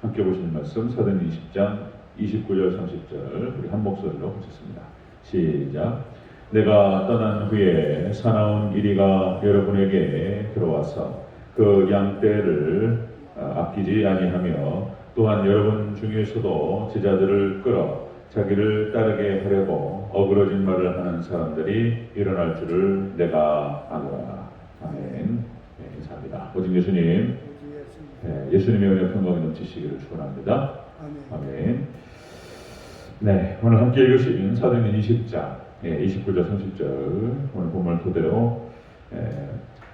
함께 보시는 말씀 사도행전 20장 29절 30절 우리 한 목소리로 보셨습니다. 시작. 내가 떠난 후에 사나운 이리가 여러분에게 들어와서 그 양떼를 아끼지 아니하며 또한 여러분 중에서도 제자들을 끌어 자기를 따르게 하려고 어그러진 말을 하는 사람들이 일어날 줄을 내가 아노라. 아멘. 네, 감사합니다. 오직 예수님, 예수님의 은혜 평강이 넘치시기를 축원합니다. 아멘. 네, 오늘 함께 읽으신 사도행전 20장 29절 30절 오늘 본문을 토대로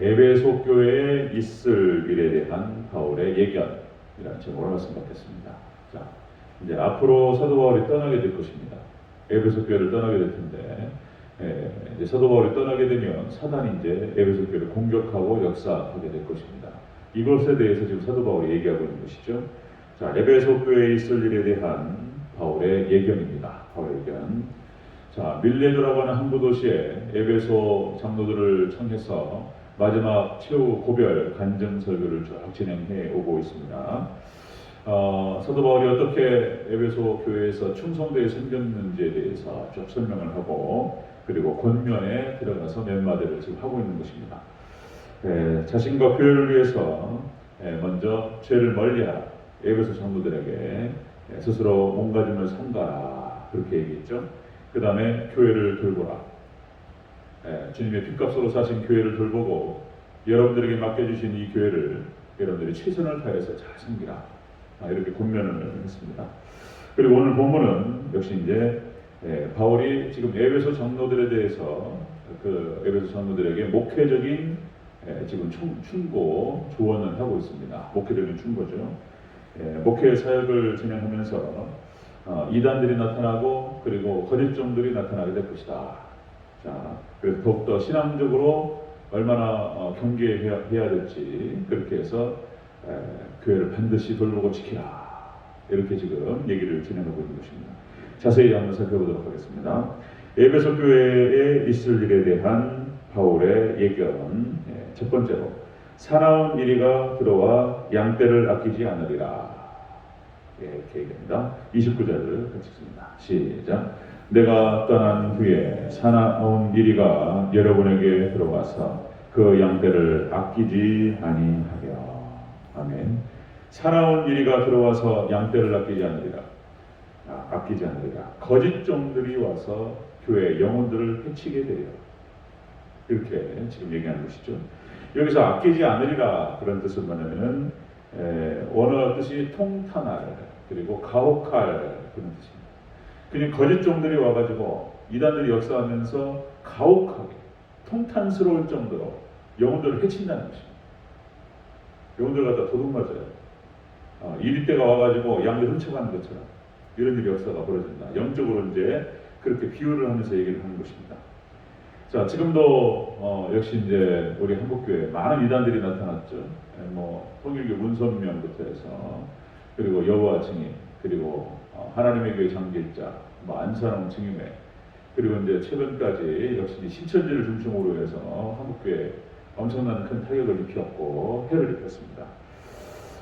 에베소 교회에 있을 일에 대한 바울의 예견이라는 제목으로 말씀받겠습니다. 자, 이제 앞으로 사도 바울이 떠나게 될 것입니다. 에베소 교회를 떠나게 될 텐데 이제 사도 바울이 떠나게 되면 사단이 이제 에베소 교회를 공격하고 역사하게 될 것입니다. 이것에 대해서 지금 사도 바울이 얘기하고 있는 것이죠. 자, 에베소 교회에 있을 일에 대한 바울의 예견입니다. 바울의 예견. 자, 밀레노라고 하는 항구 도시에 에베소 장로들을 청해서 마지막 최후 고별 간증 설교를 쭉 진행해 오고 있습니다. 사도 바울이 어떻게 에베소 교회에서 충성되게 섬겼는지에 대해서 쭉 설명을 하고 그리고 권면에 들어가서 몇 마디를 지금 하고 있는 것입니다. 자신과 교회를 위해서 먼저 죄를 멀리하라. 에베소 장로들에게 스스로 몸가짐을 삼가라. 그렇게 얘기했죠. 그 다음에 교회를 돌보라. 주님의 핏값으로 사신 교회를 돌보고 여러분들에게 맡겨주신 이 교회를 여러분들이 최선을 다해서 잘 섬기라. 이렇게 권면을 했습니다. 그리고 오늘 본문은 역시 이제 바울이 지금 에베소 장로들에 대해서 그 에베소 장로들에게 목회적인 지금 충고 조언을 하고 있습니다. 목회적인 충고죠. 목회 사역을 진행하면서 이단들이 나타나고 그리고 거짓 종들이 나타나게 될 것이다. 자, 그래서 더욱더 신앙적으로 얼마나 경계해야 될지 그렇게 해서 교회를 반드시 돌보고 지키라. 이렇게 지금 얘기를 진행하고 있는 것입니다. 자세히 한번 살펴보도록 하겠습니다. 에베소 교회에 있을 일에 대한 바울의 예견. 첫 번째로 사나운 이리가 들어와 양떼를 아끼지 않으리라. 이렇게 얘기합니다. 29절을 같이 읽습니다. 시작. 내가 떠난 후에 사나운 이리가 여러분에게 들어와서 그 양떼를 아끼지 아니하려. 아멘. 사나운 이리가 들어와서 양떼를 아끼지 않으리라. 아끼지 않으리라. 거짓 종들이 와서 교회 영혼들을 해치게 돼요. 이렇게 지금 얘기하는 것이죠. 여기서 아끼지 않으리라 그런 뜻은 뭐냐면은 원어 뜻이 통탄할 그리고 가혹할 그런 뜻입니다. 그냥 거짓 종들이 와가지고 이단들이 역사하면서 가혹하게 통탄스러울 정도로 영혼들을 해친다는 것입니다. 영혼들 갖다 도둑 맞아요. 이리떼가 와가지고 양들 훔쳐가는 것처럼 이런 일이 역사가 벌어진다. 영적으로 이제 그렇게 비유를 하면서 얘기를 하는 것입니다. 자, 지금도 역시 이제 우리 한국교회에 많은 이단들이 나타났죠. 통일교 문선명부터 해서 그리고 여호와 증인 그리고 하나님의 교회 장길자 안산홍 증인회 그리고 이제 최근까지 역시 신천지를 중심으로 해서 한국교회에 엄청난 큰 타격을 입혔고 해를 입혔습니다.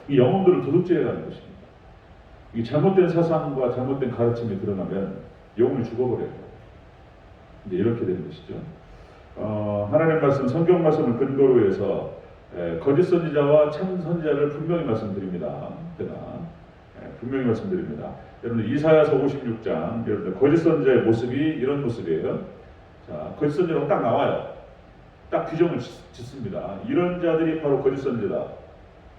이 영혼들을 도둑질해 가는 것입니다. 이 잘못된 사상과 잘못된 가르침이 드러나면 영혼이 죽어버려요. 이제 이렇게 되는 것이죠. 하나님 말씀, 성경 말씀을 근거로 해서 거짓 선지자와 참 선지자를 분명히 말씀드립니다. 제가 분명히 말씀드립니다. 여러분들 이사야서 56장, 여러분들 거짓 선지자의 모습이 이런 모습이에요. 자, 거짓 선지자가 딱 나와요. 딱 규정을 짓습니다. 이런 자들이 바로 거짓 선지자다.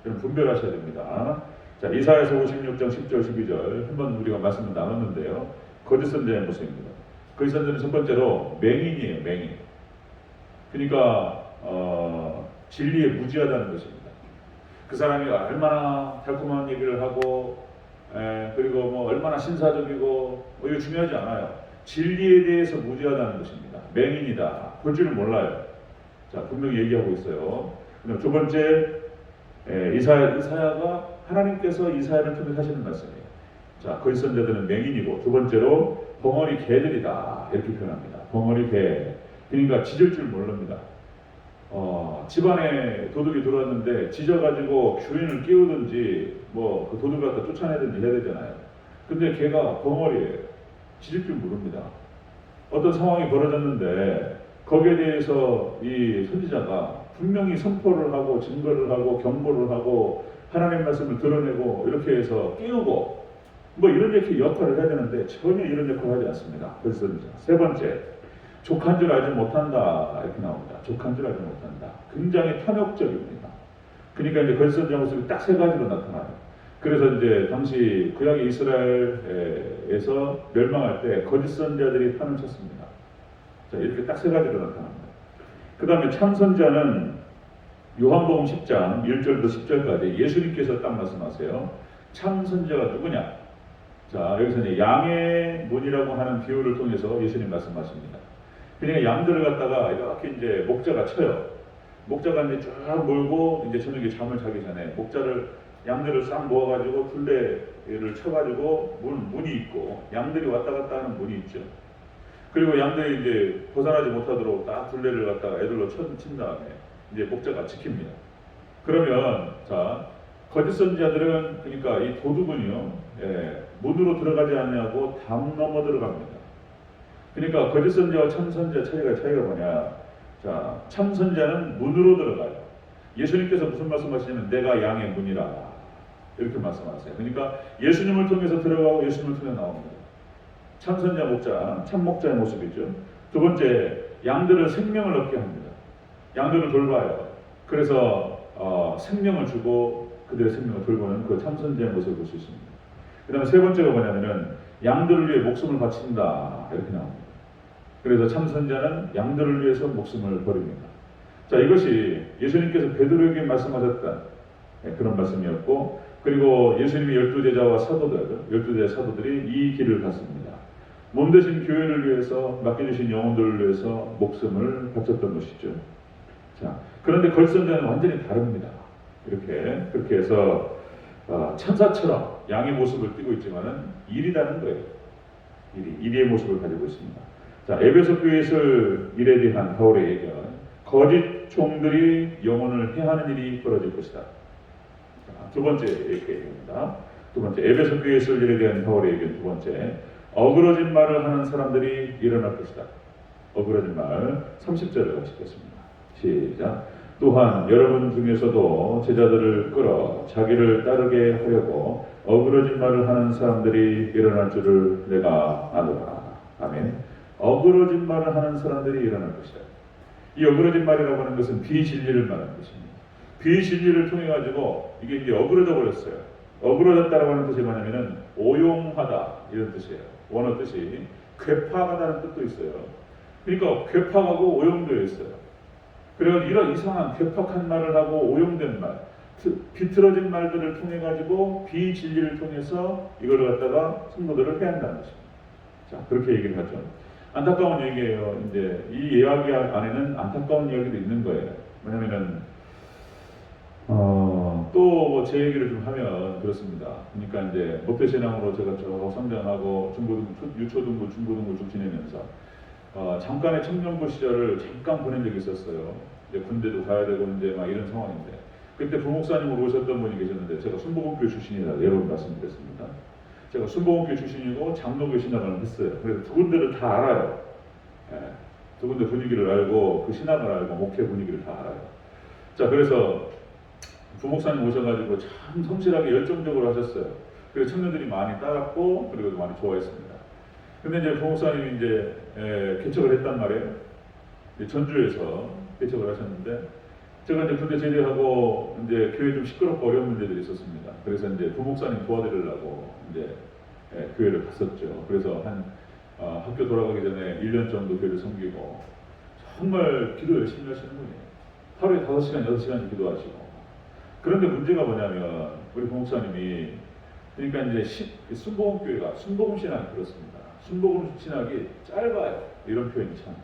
여러분 분별하셔야 됩니다. 자, 이사야서 56장 10절 12절 한번 우리가 말씀을 나눴는데요. 거짓 선지자의 모습입니다. 거짓 선지자는 첫 번째로 맹인이에요. 맹인. 그러니까 진리에 무지하다는 것입니다. 그 사람이 얼마나 달콤한 얘기를 하고 그리고 얼마나 신사적이고 이거 중요하지 않아요. 진리에 대해서 무지하다는 것입니다. 맹인이다. 볼 줄을 몰라요. 자, 분명히 얘기하고 있어요. 그다음 두 번째 이사야가 하나님께서 이사야를 통해 하시는 말씀이에요. 자, 거짓 선지자들은 맹인이고 두 번째로 벙어리 개들이다. 이렇게 표현합니다. 벙어리 개. 그러니까 짖을 줄 모릅니다. 집안에 도둑이 들어왔는데 짖어가지고 주인을 깨우든지 뭐 그 도둑을 갖다 쫓아내든지 해야 되잖아요. 근데 걔가 벙어리예요. 짖을 줄 모릅니다. 어떤 상황이 벌어졌는데 거기에 대해서 이 선지자가 분명히 선포를 하고 증거를 하고 경고를 하고 하나님의 말씀을 드러내고 이렇게 해서 깨우고 뭐 이런 이렇게 역할을 해야 되는데 전혀 이런 역할을 하지 않습니다. 그래서 세 번째, 족한 줄 알지 못한다 이렇게 나옵니다. 족한 줄 알지 못한다. 굉장히 탐욕적입니다. 그러니까 이제 거짓 선지자 모습이 딱 세 가지로 나타나요. 그래서 이제 당시 구약의 이스라엘에서 멸망할 때 거짓 선지자들이 판을 쳤습니다. 자, 이렇게 딱 세 가지로 나타납니다. 그 다음에 참 선지자는 요한복음 10장 1절부터 10절까지 예수님께서 딱 말씀하세요. 참 선지자가 누구냐? 자, 여기서 이제 양의 문이라고 하는 비유를 통해서 예수님 말씀하십니다. 그러니까 양들을 갖다가 이렇게 이제 목자가 쳐요. 목자가 이제 쭉 몰고 이제 저녁에 잠을 자기 전에 양들을 싹 모아가지고 둘레를 쳐가지고 문이 있고 양들이 왔다 갔다 하는 문이 있죠. 그리고 양들이 이제 벗어나지 못하도록 딱 둘레를 갖다가 애들로 친 다음에 이제 목자가 지킵니다. 그러면 자 거짓 선지자들은 그러니까 이 도둑은요 문으로 들어가지 않냐고 담 넘어 들어갑니다. 그러니까 거짓 선지자와 참 선지자 차이가 뭐냐? 자, 참 선지자는 문으로 들어가요. 예수님께서 무슨 말씀하시냐면 내가 양의 문이라 이렇게 말씀하세요. 그러니까 예수님을 통해서 들어가고 예수님을 통해 나옵니다. 참 선지자 목자, 참 목자의 모습이죠. 두 번째, 양들을 생명을 얻게 합니다. 양들을 돌봐요. 그래서 생명을 주고 그들의 생명을 돌보는 그 참 선지자의 모습을 볼 수 있습니다. 그 다음에 세 번째가 뭐냐면은 양들을 위해 목숨을 바친다 이렇게 나옵니다. 그래서 참 선지자는 양들을 위해서 목숨을 버립니다. 자, 이것이 예수님께서 베드로에게 말씀하셨던 그런 말씀이었고, 그리고 예수님의 12제자와 사도들이 이 길을 갔습니다. 몸 대신 교회를 위해서 맡겨주신 영혼들을 위해서 목숨을 바쳤던 것이죠. 자, 그런데 거짓 선지자는 완전히 다릅니다. 그렇게 해서 천사처럼 양의 모습을 띠고 있지만은 일이라는 거예요. 일의 모습을 가지고 있습니다. 자, 에베소 교회에 있을 일에 대한 바울의 얘기는 거짓 종들이 영혼을 해하는 일이 벌어질 것이다. 자, 두 번째 얘기입니다. 두 번째, 에베소 교회에 있을 일에 대한 바울의 얘기는 두 번째, 어그러진 말을 하는 사람들이 일어날 것이다. 어그러진 말 30절을 같이 읽겠습니다. 시작. 또한 여러분 중에서도 제자들을 끌어 자기를 따르게 하려고 어그러진 말을 하는 사람들이 일어날 줄을 내가 아노라. 아멘. 어그러진 말을 하는 사람들이 일어날 것이다. 이 어그러진 말이라고 하는 것은 비진리를 말하는 것입니다. 비진리를 통해 가지고 이게 이제 어그러져 버렸어요. 어그러졌다라고 하는 뜻이 뭐냐면은 오용하다 이런 뜻이에요. 원어 뜻이 괴팍하다는 뜻도 있어요. 그러니까 괴팍하고 오용되어 있어요. 그래서 이런 이상한 괴팍한 말을 하고 오용된 말, 비틀어진 말들을 통해 가지고 비진리를 통해서 이거를 갖다가 성도들을 해야 한다는 것입니다. 자, 그렇게 얘기를 하죠. 안타까운 얘기예요. 이제 이 이야기 안에는 안타까운 이야기도 있는 거예요. 뭐냐면은 또 뭐 제 얘기를 좀 하면 그렇습니다. 그러니까 이제 목표신앙으로 제가 쭉 성장하고 유초등부, 중고등부 쭉 지내면서 잠깐의 청년부 시절을 잠깐 보낸 적이 있었어요. 이제 군대도 가야 되고 이제 막 이런 상황인데 그때 부목사님으로 오셨던 분이 계셨는데 제가 순복음교 출신이라 여러 번 말씀드렸습니다. 제가 순복음교 출신이고 장로교 신학을 했어요. 그래서 두 군데를 다 알아요. 두 군데 분위기를 알고 그 신학을 알고 목회 분위기를 다 알아요. 자, 그래서 부목사님 오셔가지고 참 성실하게 열정적으로 하셨어요. 그래서 청년들이 많이 따랐고 그리고 많이 좋아했습니다. 근데 이제 부목사님이 이제 개척을 했단 말이에요. 전주에서 개척을 하셨는데 제가 이제 군대 제대하고 이제 교회 좀 시끄럽고 어려운 문제들이 있었습니다. 그래서 이제 부목사님 도와드리려고 이제 교회를 갔었죠. 그래서 한 학교 돌아가기 전에 1년 정도 교회를 섬기고 정말 기도 열심히 하시는 분이에요. 하루에 5시간, 6시간씩 기도하시고. 그런데 문제가 뭐냐면 우리 부목사님이 그러니까 이제 순복음교회가 순복음 신학이 그렇습니다. 순복음 신학이 짧아요. 이런 표현이 참.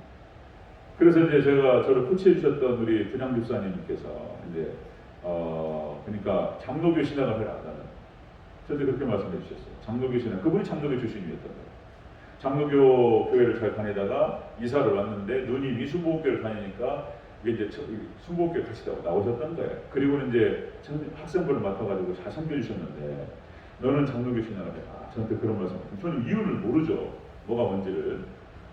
그래서 이제 저를 코치해 주셨던 우리 분양 집사님께서 이제 그러니까 장로교 신학을 해라. 저한테 그렇게 말씀해 주셨어요. 장로교 신학. 그분이 장로교 출신이었던 거예요. 장로교 교회를 잘 다니다가 이사를 왔는데 누님이 순복음교회를 다니니까 이게 이제 순복교회 가시다고 나오셨던 거예요. 그리고는 이제 학생부를 맡아가지고 잘 섬겨주셨는데 너는 장로교 신앙을 해라. 저한테 그런 말씀. 저는 이유를 모르죠. 뭐가 뭔지를.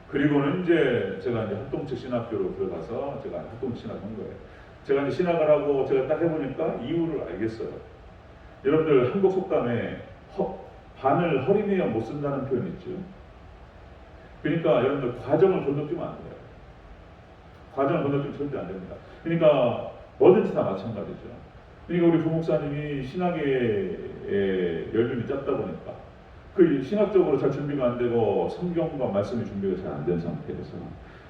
그리고는 이제 제가 이제 합동측 신학교로 들어가서 제가 합동측 신학을 한 거예요. 제가 이제 신학을 하고 제가 딱 해보니까 이유를 알겠어요. 여러분들 한국 속담에 반을 허리매어 못 쓴다는 표현 있죠. 그러니까 여러분들 과정을 건너뛰면 안 돼요. 과정을 건너뛰면 절대 안 됩니다. 그러니까 뭐든지 다 마찬가지죠. 그러니까 우리 부목사님이 신학의 연륜이 짧다 보니까 그 신학적으로 잘 준비가 안 되고 성경과 말씀의 준비가 잘 안 된 상태에서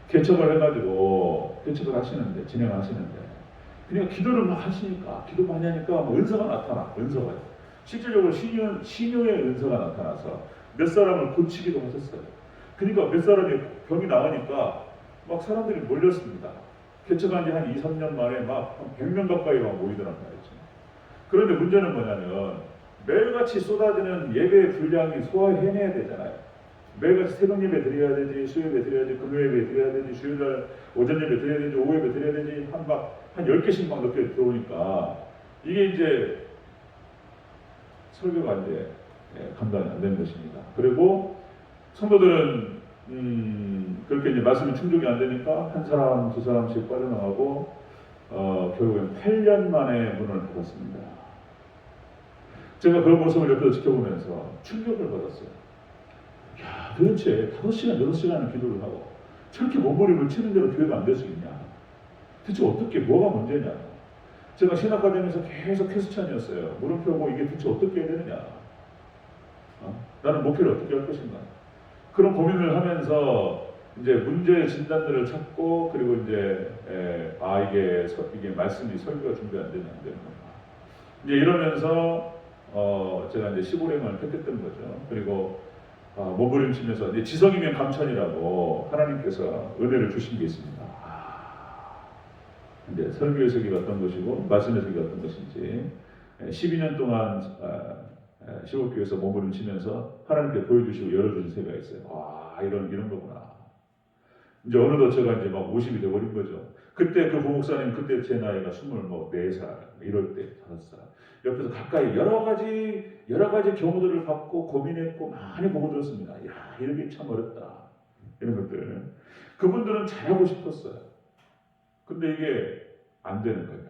개척을 해가지고 개척을 하시는데 진행하시는데 그러니까 기도를 막 하시니까 기도 많이 하니까 은사가 나타나. 은사가요. 실질적으로 신유의 은사가 나타나서 몇 사람을 고치기도 하셨어요. 그러니까 몇 사람이 병이 나으니까 막 사람들이 몰렸습니다. 개척한 지 한 2, 3년 만에 막 100명 가까이 막 모이더란 말이죠. 그런데 문제는 뭐냐면 매일같이 쏟아지는 예배의 분량이 소화해내야 되잖아요. 매일같이 새벽 예배 드려야 되지, 수요예배 드려야지, 금요예배 드려야 되지, 수요일날 오전 예배 드려야 되지, 오후 예배 드려야 되지, 한 10개씩 막 넣게 들어오니까 이게 이제 설교가 이제 감당이 안 되는 것입니다. 그리고 성도들은 그렇게 이제 말씀이 충족이 안 되니까 한 사람, 두 사람씩 빠져나가고 결국엔 8년 만에 문을 닫았습니다. 제가 그런 모습을 옆에서 지켜보면서 충격을 받았어요. 야, 도대체 5시간, 6시간을 기도를 하고 저렇게 몸부림을 치는 대로 교회가 안 될 수 있냐? 대체 어떻게, 뭐가 문제냐? 제가 신학과정에서 계속 퀘스천이었어요. 물음표고 이게 대체 어떻게 해야 되느냐? 나는 목회를 어떻게 할 것인가? 그런 고민을 하면서 이제 문제의 진단들을 찾고 그리고 이제 이게 말씀이 설교가 준비 안 되냐 안 되는 건가? 이제 이러면서 제가 이제 시골행을 택했던 거죠. 그리고 몸부림치면서 이제 지성이면 감천이라고 하나님께서 은혜를 주신 게 있습니다. 이제 설교의 세계가 어떤 것이고 말씀의 세계가 어떤 것인지 12년 동안 시골교회에서 몸부림치면서 하나님께 보여주시고 열어주신 세계가 있어요. 이런 거구나. 이제 어느덧 제가 이제 막 50이 돼버린 거죠. 그때 그 부목사님 그때 제 나이가 24살 이럴 때 5살 옆에서 가까이 여러 가지 경우들을 받고 고민했고 많이 보고 들었습니다. 야, 이러기 참 어렵다. 이런 것들. 그분들은 잘하고 싶었어요. 근데 이게 안 되는 거예요.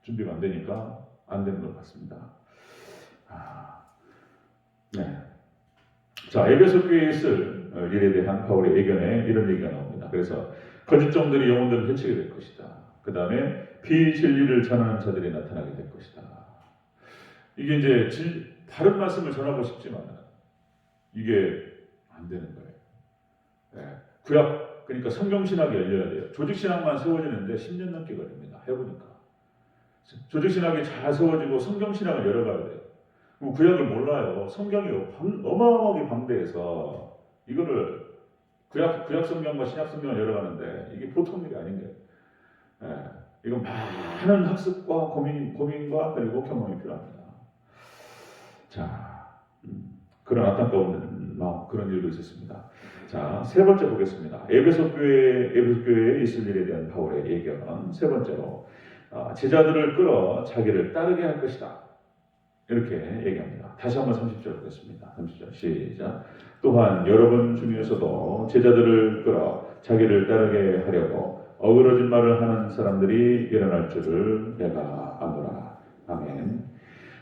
준비가 안 되니까 안 되는 것 같습니다. 네. 자, 에베소 교회에 있을 일에 대한 바울의 예견에 이런 얘기가 나옵니다. 그래서 거짓 종들이 영혼들을 해치게 될 것이다. 그 다음에 비진리를 전하는 자들이 나타나게 될 것이다. 이게 이제 다른 말씀을 전하고 싶지만 이게 안 되는 거예요. 네. 구약, 그러니까 성경신학이 열려야 돼요. 조직신학만 세워지는데 10년 넘게 걸립니다. 해보니까. 조직신학이 잘 세워지고 성경신학을 열어가야 돼요. 그럼 구약을 몰라요. 성경이 어마어마하게 방대해서 이거를 구약 성경과 신약 성경을 열어가는데 이게 보통 일이 아닌 거예요. 이건 많은 학습과 고민과 그리고 경험이 필요합니다. 자, 그런 안타까운 그런 일도 있었습니다. 자, 세 번째 보겠습니다. 에베소 교회에 있을 일에 대한 바울의 예견. 세 번째로 제자들을 끌어 자기를 따르게 할 것이다. 이렇게 얘기합니다. 다시 한번 30절 보겠습니다. 30절 시작. 또한 여러분 중에서도 제자들을 끌어 자기를 따르게 하려고 어그러진 말을 하는 사람들이 일어날 줄을 내가 아노라. 아멘.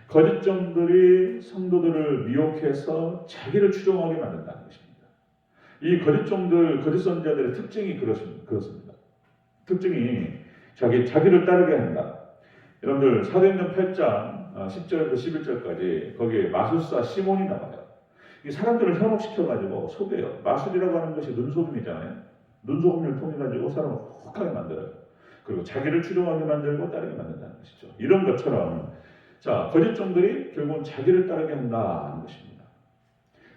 거짓 종들이 성도들을 미혹해서 자기를 추종하게 만든다는 것입니다. 이 거짓 종들, 거짓 선지자들의 특징이 그렇습니다. 특징이 자기를 따르게 한다. 여러분들 사도행전 8장 10절부터 11절까지 거기에 마술사 시몬이 나와요. 이 사람들을 현혹시켜가지고 속여요. 마술이라고 하는 것이 눈속임이잖아요. 눈속임을 통해가지고 사람을 혹하게 만들어요. 그리고 자기를 추종하게 만들고 따르게 만든다는 것이죠. 이런 것처럼 자, 거짓 종들이 결국은 자기를 따르게 한다는 것입니다.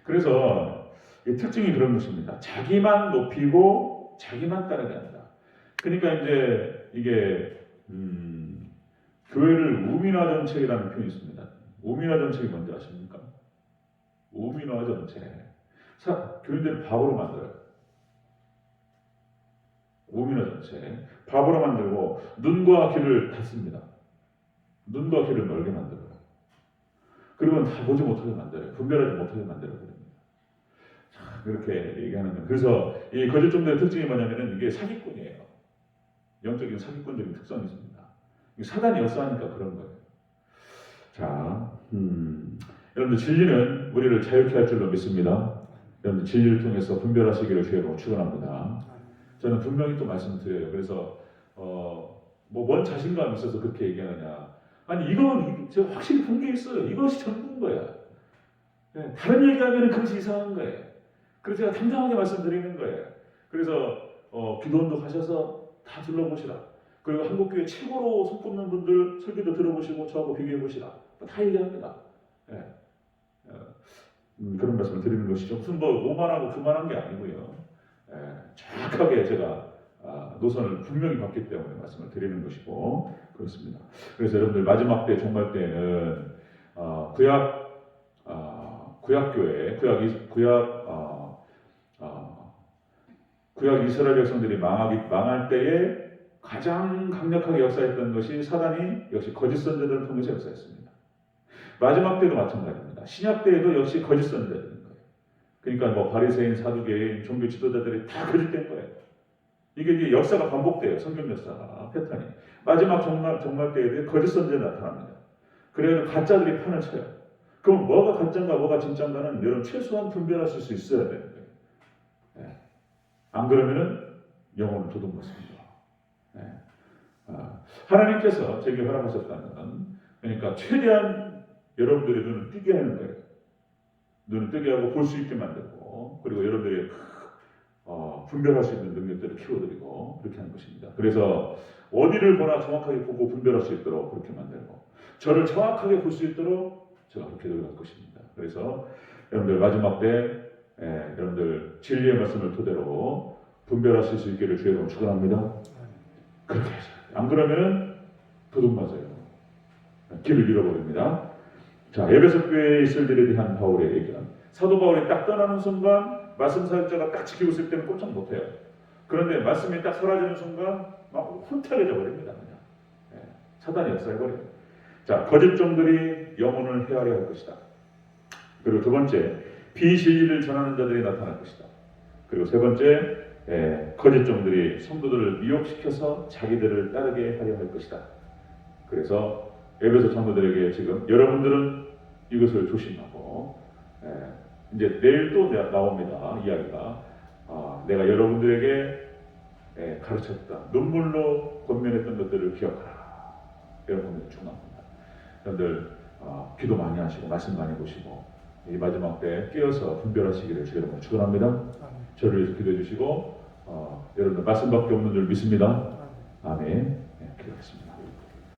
그래서 이 특징이 그런 것입니다. 자기만 높이고 자기만 따르게 한다. 그러니까 이제 이게 교회를 우민화 정책이라는 표현이 있습니다. 우민화 정책이 뭔지 아십니까? 우민화 정책. 교인들을 바보로 만들어요. 우민어 전체 바보로 만들고 눈과 귀를 닫습니다. 눈과 귀를 멀게 만들어요. 그리고는 다 보지 못하게 만들어요. 분별하지 못하게 만들어버립니다. 자, 그렇게 얘기하는 거예요. 그래서 이 거짓 종들의 특징이 뭐냐면은 이게 사기꾼이에요. 영적인 사기꾼적인 특성이 있습니다. 사단이 역사하니까 그런 거예요. 자, 여러분들 진리는 우리를 자유케 할 줄로 믿습니다. 여러분들 진리를 통해서 분별하시기를 주의로 축원합니다. 저는 분명히 또 말씀드려요. 그래서 뭔 자신감이 있어서 그렇게 얘기하느냐. 아니 이건 제가 확실히 본 게 있어요. 이것이 전부인 거야. 네, 다른 얘기하면 그것이 이상한 거예요. 그래서 제가 당당하게 말씀드리는 거예요. 그래서 기도원도 가셔서 다 둘러보시라. 그리고 한국교회 최고로 손꼽는 분들 설교도 들어보시고 저하고 비교해보시라. 다 얘기합니다. 네. 그런 말씀을 드리는 것이죠. 무슨 오만하고 그만한 게 아니고요. 정확하게 제가 노선을 분명히 봤기 때문에 말씀을 드리는 것이고 그렇습니다. 그래서 여러분들 마지막 때 종말 때는 구약교회 구약 이스라엘 백성들이 망할 때에 가장 강력하게 역사했던 것이 사단이 역시 거짓 선지자들을 통해서 역사했습니다. 마지막 때도 마찬가지입니다. 신약 때에도 역시 거짓 선지자들인 거예요. 그러니까 바리새인, 사두개인, 종교 지도자들이 다 거짓된 거예요. 이게 이제 역사가 반복돼요. 성경 역사가 패턴이. 마지막 종말 때에 거짓 선지자 나타납니다. 그래서 가짜들이 판을 쳐요. 그럼 뭐가 가짜인가 뭐가 진짜인가는 여러분 최소한 분별하실 수 있어야 되는 거예요. 네. 안 그러면은 영혼을 도둑맞습니다. 네. 하나님께서 제게 허락하셨다는 그러니까 최대한 여러분들의 눈을 뜨게 하는 거예요. 눈을 뜨게 하고 볼 수 있게 만들고 그리고 여러분들이 분별할 수 있는 능력들을 키워드리고 그렇게 하는 것입니다. 그래서 어디를 보나 정확하게 보고 분별할 수 있도록 그렇게 만들고 저를 정확하게 볼 수 있도록 제가 그렇게 노력할 것입니다. 그래서 여러분들 마지막 때 여러분들 진리의 말씀을 토대로 분별하실 수 있기를 주의로 축원합니다. 그렇게 하세요. 안 그러면 도둑맞아요. 길을 잃어버립니다. 자, 에베소 교회에 있을 일에 대한 바울의 얘기는 사도 바울이 딱 떠나는 순간 말씀 사역자가 딱 지키고 있을 때는 꼼짝 못해요. 그런데 말씀이 딱 사라지는 순간 막 혼탁해져 버립니다. 그냥. 사단이 역사해버려요. 자, 거짓 종들이 영혼을 헤아려 할 것이다. 그리고 두 번째, 비진리를 전하는 자들이 나타날 것이다. 그리고 세 번째, 거짓 종들이 성도들을 미혹시켜서 자기들을 따르게 하려 할 것이다. 그래서 에베소 성도들에게 지금 여러분들은 이것을 조심하고 이제 내일 또 나옵니다. 이야기가 내가 여러분들에게 가르쳤다. 눈물로 권면했던 것들을 기억하라. 여러분들 중요합니다. 여러분들 기도 많이 하시고 말씀 많이 보시고 이 마지막 때 깨어서 분별하시기를 주님으로 축원합니다. 저를 위해서 기도해 주시고 여러분들 말씀밖에 없는 줄 믿습니다. 아멘. 기도하겠습니다.